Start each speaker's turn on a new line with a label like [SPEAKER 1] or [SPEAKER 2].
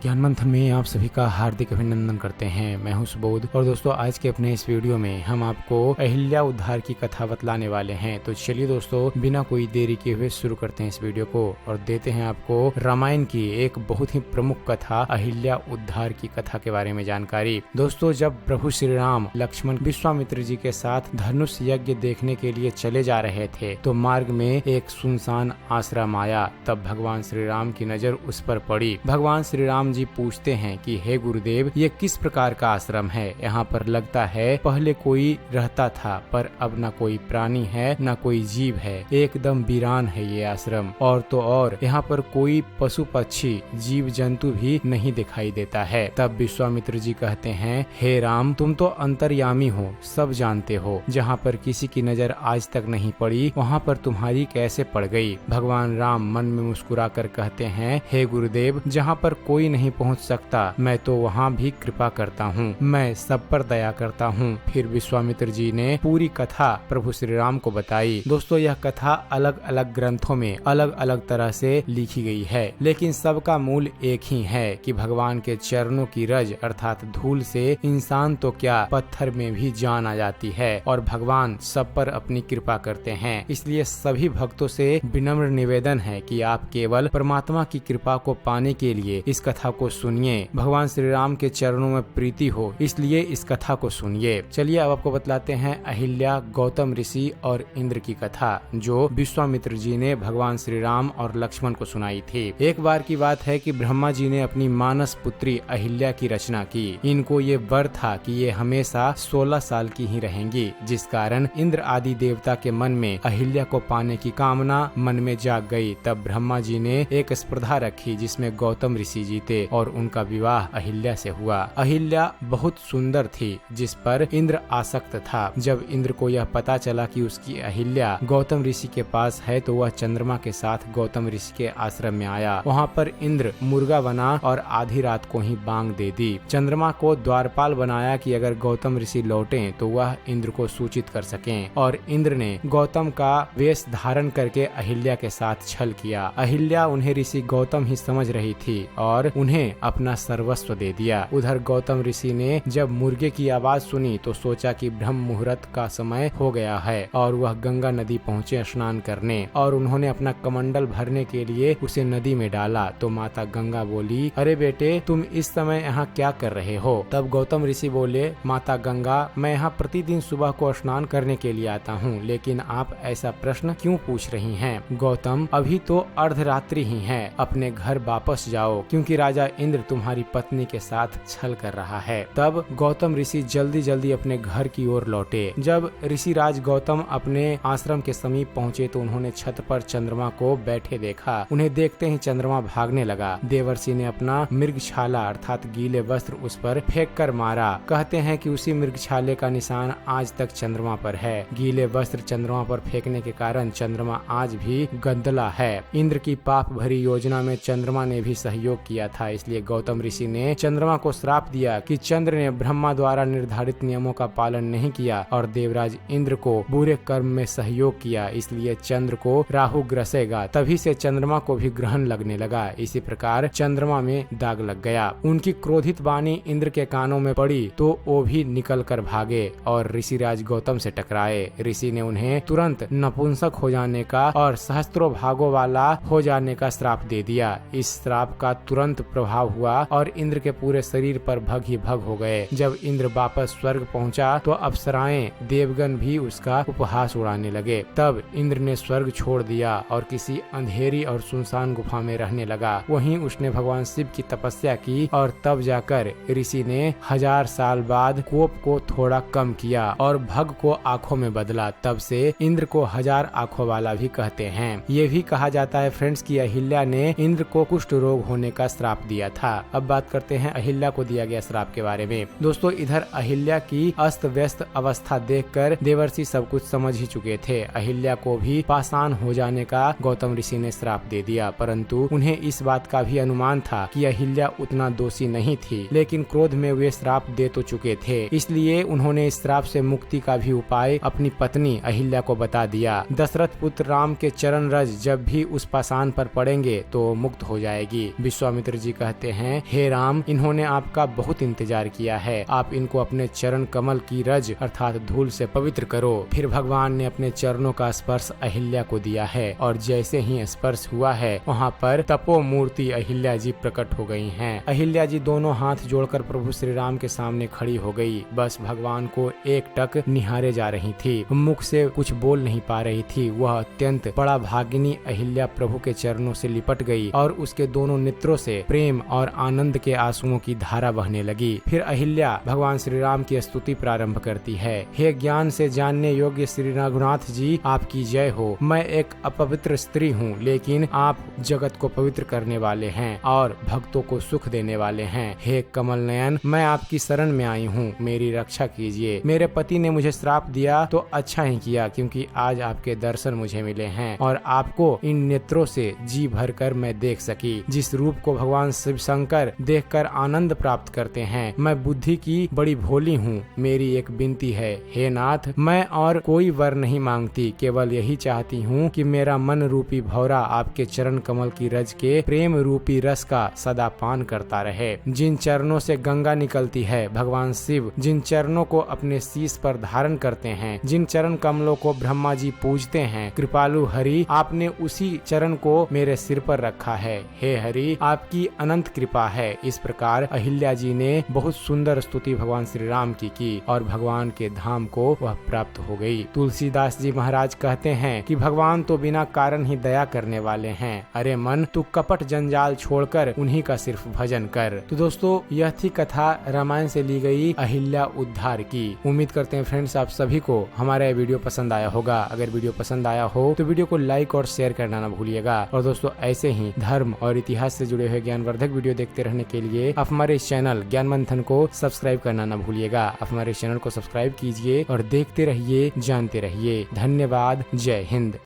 [SPEAKER 1] ज्ञान मंथन में आप सभी का हार्दिक अभिनंदन करते हैं। मैं हूं सुबोध और दोस्तों आज के अपने इस वीडियो में हम आपको अहिल्या उद्धार की कथा बतलाने वाले हैं। तो चलिए दोस्तों बिना कोई देरी किए हुए शुरू करते हैं इस वीडियो को और देते हैं आपको रामायण की एक बहुत ही प्रमुख कथा अहिल्या उद्धार की कथा के बारे में जानकारी। दोस्तों जब प्रभु श्री राम लक्ष्मण विश्वामित्र जी के साथ धनुष यज्ञ देखने के लिए चले जा रहे थे तो मार्ग में एक सुनसान आश्रम आया। तब भगवान श्री राम की नजर उस पर पड़ी। भगवान श्री राम जी पूछते हैं कि हे गुरुदेव ये किस प्रकार का आश्रम है? यहाँ पर लगता है पहले कोई रहता था पर अब न कोई प्राणी है न कोई जीव है, एकदम वीरान है ये आश्रम। और तो और यहाँ पर कोई पशु पक्षी जीव जंतु भी नहीं दिखाई देता है। तब विश्वामित्र जी कहते हैं हे राम तुम तो अंतर्यामी हो, सब जानते हो। जहाँ पर किसी की नजर आज तक नहीं पड़ी वहाँ पर तुम्हारी कैसे पड़ गई? भगवान राम मन में मुस्कुरा कर कहते हैं हे गुरुदेव जहाँ पर कोई नहीं पहुँच सकता मैं तो वहाँ भी कृपा करता हूँ, मैं सब पर दया करता हूँ। फिर विश्वामित्र जी ने पूरी कथा प्रभु श्री राम को बताई। दोस्तों यह कथा अलग अलग ग्रंथों में अलग अलग तरह से लिखी गई है लेकिन सबका मूल एक ही है कि भगवान के चरणों की रज अर्थात धूल से इंसान तो क्या पत्थर में भी जान आ जाती है और भगवान सब पर अपनी कृपा करते हैं। इसलिए सभी भक्तों से विनम्र निवेदन है कि आप केवल परमात्मा की कृपा को पाने के लिए इस कथा को सुनिए। भगवान श्री राम के चरणों में प्रीति हो इसलिए इस कथा को सुनिए। चलिए अब आपको बतलाते हैं अहिल्या गौतम ऋषि और इंद्र की कथा जो विश्वामित्र जी ने भगवान श्री राम और लक्ष्मण को सुनाई थी। एक बार की बात है कि ब्रह्मा जी ने अपनी मानस पुत्री अहिल्या की रचना की। इनको ये वर था कि ये हमेशा 16 साल की ही रहेंगी, जिस कारण इंद्र आदि देवता के मन में अहिल्या को पाने की कामना मन में जाग गई। तब ब्रह्मा जी ने एक स्पर्धा रखी जिसमें गौतम ऋषि जीते और उनका विवाह अहिल्या से हुआ। अहिल्या बहुत सुंदर थी जिस पर इंद्र आसक्त था। जब इंद्र को यह पता चला कि उसकी अहिल्या गौतम ऋषि के पास है तो वह चंद्रमा के साथ गौतम ऋषि के आश्रम में आया। वहाँ पर इंद्र मुर्गा बना और आधी रात को ही बांग दे दी। चंद्रमा को द्वारपाल बनाया कि अगर गौतम ऋषि लौटें तो वह इंद्र को सूचित कर सकें और इंद्र ने गौतम का वेश धारण करके अहिल्या के साथ छल किया। अहिल्या उन्हें ऋषि गौतम ही समझ रही थी और उन्हें अपना सर्वस्व दे दिया। उधर गौतम ऋषि ने जब मुर्गे की आवाज सुनी तो सोचा कि ब्रह्म मुहूर्त का समय हो गया है और वह गंगा नदी पहुँचे स्नान करने और उन्होंने अपना कमंडल भरने के लिए उसे नदी में डाला। तो माता गंगा बोली अरे बेटे तुम इस समय यहाँ क्या कर रहे हो? तब गौतम ऋषि बोले माता गंगा मैं यहाँ प्रतिदिन सुबह को स्नान करने के लिए आता हूँ, लेकिन आप ऐसा प्रश्न क्यों पूछ रही हैं? गौतम अभी तो अर्धरात्रि ही है, अपने घर वापस जाओ क्योंकि राजा इंद्र तुम्हारी पत्नी के साथ छल कर रहा है। तब गौतम ऋषि जल्दी जल्दी अपने घर की ओर लौटे। जब ऋषि राज गौतम अपने आश्रम के समीप पहुँचे तो उन्होंने छत पर चंद्रमा को बैठे देखा। उन्हें देखते ही चंद्रमा भागने लगा। देवर्षि ने अपना मृगछाला अर्थात गीले वस्त्र उस पर फेंक कर मारा। कहते हैं कि उसी मृगछाले का निशान आज तक चंद्रमा पर है। गीले वस्त्र चंद्रमा पर फेंकने के कारण चंद्रमा आज भी गंदला है। इंद्र की पाप भरी योजना में चंद्रमा ने भी सहयोग किया था, इसलिए गौतम ऋषि ने चंद्रमा को श्राप दिया कि चंद्र ने ब्रह्मा द्वारा निर्धारित नियमों का पालन नहीं किया और देवराज इंद्र को बुरे कर्म में सहयोग किया, इसलिए चंद्र को राहु ग्रसेगा। तभी से चंद्रमा को भी ग्रहण लगने लगा। इसी प्रकार चंद्रमा में दाग लग गया। उनकी क्रोधित वाणी इंद्र के कानों में पड़ी तो वो भी निकल कर भागे और ऋषिराज गौतम से टकराए। ऋषि ने उन्हें तुरंत नपुंसक हो जाने का और सहस्त्रों भागों वाला हो जाने का श्राप दे दिया। इस श्राप का तुरंत प्रभाव हुआ और इंद्र के पूरे शरीर पर भग ही भग हो गए। जब इंद्र वापस स्वर्ग पहुंचा तो अप्सराएं देवगण भी उसका उपहास उड़ाने लगे। तब इंद्र ने स्वर्ग छोड़ दिया और किसी अंधेरी और सुनसान गुफा में रहने लगा। वहीं उसने भगवान शिव की तपस्या की और तब जाकर ऋषि ने 1000 साल बाद कोप को थोड़ा कम किया और भग को आंखों में बदला। तब से इंद्र को 1000 आंखों वाला भी कहते हैं। ये भी कहा जाता है फ्रेंड्स कि अहिल्या ने इंद्र को कुष्ठ रोग होने का श्राप दिया था। अब बात करते हैं अहिल्या को दिया गया श्राप के बारे में। दोस्तों इधर अहिल्या की अस्त व्यस्त अवस्था देखकर देवर्षि सब कुछ समझ ही चुके थे। अहिल्या को भी पाषाण हो जाने का गौतम ऋषि ने श्राप दे दिया, परंतु उन्हें इस बात का भी अनुमान था कि अहिल्या उतना दोषी नहीं थी, लेकिन क्रोध में वे श्राप दे तो चुके थे, इसलिए उन्होंने इस श्राप से मुक्ति का भी उपाय अपनी पत्नी अहिल्या को बता दिया। दशरथ पुत्र राम के चरण रज जब भी उस पाषाण पर पड़ेंगे तो मुक्त हो जाएगी। विश्वामित्र जी जी कहते हैं, हे राम, इन्होंने आपका बहुत इंतजार किया है, आप इनको अपने चरण कमल की रज अर्थात धूल से पवित्र करो। फिर भगवान ने अपने चरणों का स्पर्श अहिल्या को दिया है और जैसे ही स्पर्श हुआ है वहाँ पर तपो मूर्ति अहिल्या जी प्रकट हो गई हैं। अहिल्या जी दोनों हाथ जोड़कर प्रभु श्री राम के सामने खड़ी हो गई, बस भगवान को एकटक निहारे जा रही थी, मुख से कुछ बोल नहीं पा रही थी। वह अत्यंत बड़ा भागिनी अहिल्या प्रभु के चरणों से लिपट गई और उसके दोनों नेत्रों से प्रेम और आनंद के आंसुओं की धारा बहने लगी। फिर अहिल्या भगवान श्री राम की स्तुति प्रारंभ करती है, हे ज्ञान से जानने योग्य श्री रघुनाथ जी, आपकी जय हो। मैं एक अपवित्र स्त्री हूँ, लेकिन आप जगत को पवित्र करने वाले हैं और भक्तों को सुख देने वाले हैं। हे कमल नयन, मैं आपकी शरण में आई हूँ, मेरी रक्षा कीजिए। मेरे पति ने मुझे श्राप दिया तो अच्छा ही किया, क्योंकि आज आपके दर्शन मुझे मिले हैं और आपको इन नेत्रों से जी भर कर मैं देख सकी। जिस रूप को भगवान शिव शंकर देखकर आनंद प्राप्त करते हैं। मैं बुद्धि की बड़ी भोली हूँ, मेरी एक विनती है, हे नाथ, मैं और कोई वर नहीं मांगती, केवल यही चाहती हूँ कि मेरा मन रूपी भौरा आपके चरण कमल की रज के प्रेम रूपी रस का सदा पान करता रहे। जिन चरणों से गंगा निकलती है, भगवान शिव जिन चरणों को अपने शीश पर धारण करते हैं, जिन चरण कमलों को ब्रह्मा जी पूजते हैं, कृपालु हरि, आपने उसी चरण को मेरे सिर पर रखा है। हे हरि, आपकी अनंत कृपा है। इस प्रकार अहिल्या जी ने बहुत सुंदर स्तुति भगवान श्री राम की और भगवान के धाम को वह प्राप्त हो गई। तुलसीदास जी महाराज कहते हैं कि भगवान तो बिना कारण ही दया करने वाले हैं। अरे मन, तू कपट जंजाल छोड़कर उन्हीं का सिर्फ भजन कर। तो दोस्तों, यह थी कथा रामायण से ली गई अहिल्या उद्धार की। उम्मीद करते हैं फ्रेंड्स आप सभी को हमारा ये वीडियो पसंद आया होगा। अगर वीडियो पसंद आया हो तो वीडियो को लाइक और शेयर करना ना भूलिएगा। और दोस्तों, ऐसे ही धर्म और इतिहास से जुड़े हुए ज्ञानवर्धक वीडियो देखते रहने के लिए आप हमारे इस चैनल ज्ञान मंथन को सब्सक्राइब करना ना भूलिएगा। आप हमारे चैनल को सब्सक्राइब कीजिए और देखते रहिए, जानते रहिए। धन्यवाद। जय हिंद।